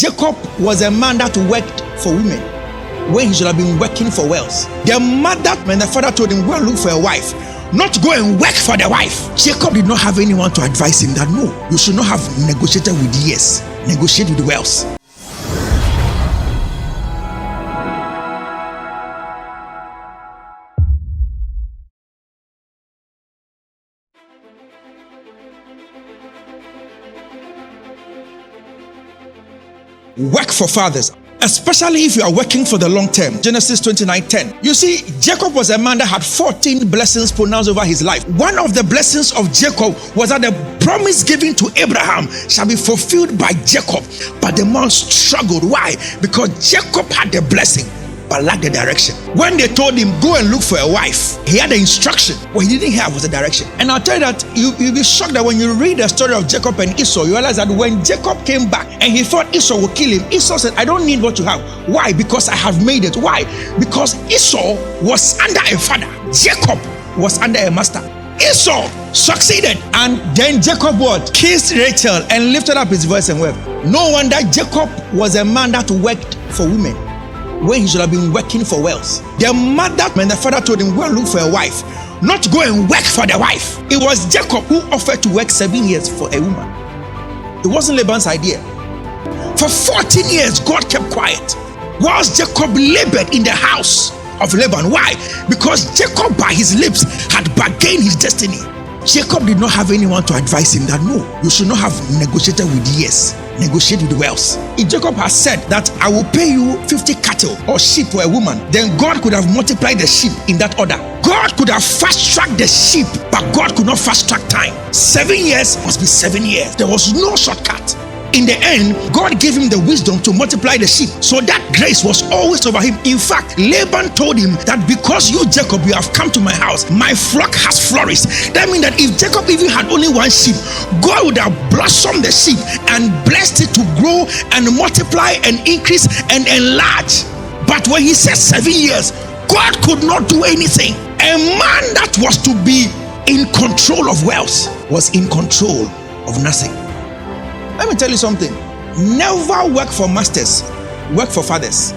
Jacob was a man that worked for women when he should have been working for wealth. The mother and the father told him, go and look for a wife, not go and work for the wife. Jacob did not have anyone to advise him that no, you should not have negotiated with years, negotiate with wealth. Work for fathers, especially if you are working for the long term. Genesis 29:10. You see, Jacob was a man that had 14 blessings pronounced over his life. One of the blessings of Jacob was that the promise given to Abraham shall be fulfilled by Jacob. But the man struggled. Why? Because Jacob had the blessing but lacked the direction. When they told him, go and look for a wife, he had the instruction. What he didn't have was the direction. And I'll tell you that you'll be shocked that when you read the story of Jacob and Esau, you realize that when Jacob came back and he thought Esau would kill him, Esau said, I don't need what you have. Why? Because I have made it. Why? Because Esau was under a father. Jacob was under a master. Esau succeeded, and then Jacob what? Kissed Rachel and lifted up his voice and wept. No wonder Jacob was a man that worked for women when he should have been working for wealth. The mother and the father told him, go and look for a wife, not go and work for the wife. It was Jacob who offered to work 7 years for a woman. It wasn't Laban's idea. For 14 years, God kept quiet whilst Jacob labored in the house of Laban. Why? Because Jacob by his lips had bargained his destiny. Jacob did not have anyone to advise him that no, you should not have negotiated with years, negotiate with wealth. If Jacob has said that I will pay you 50 cattle or sheep for a woman, then God could have multiplied the sheep in that order. God could have fast-tracked the sheep, but God could not fast-track time. 7 years must be 7 years. There was no shortcut. In the end, God gave him the wisdom to multiply the sheep, so that grace was always over him. In fact, Laban told him that because you, Jacob, you have come to my house, my flock has flourished. That means that if Jacob even had only one sheep, God would have blossomed the sheep and blessed it to grow and multiply and increase and enlarge. But when he said 7 years, God could not do anything. A man that was to be in control of wealth was in control of nothing. Let me tell you something. Never work for masters, work for fathers.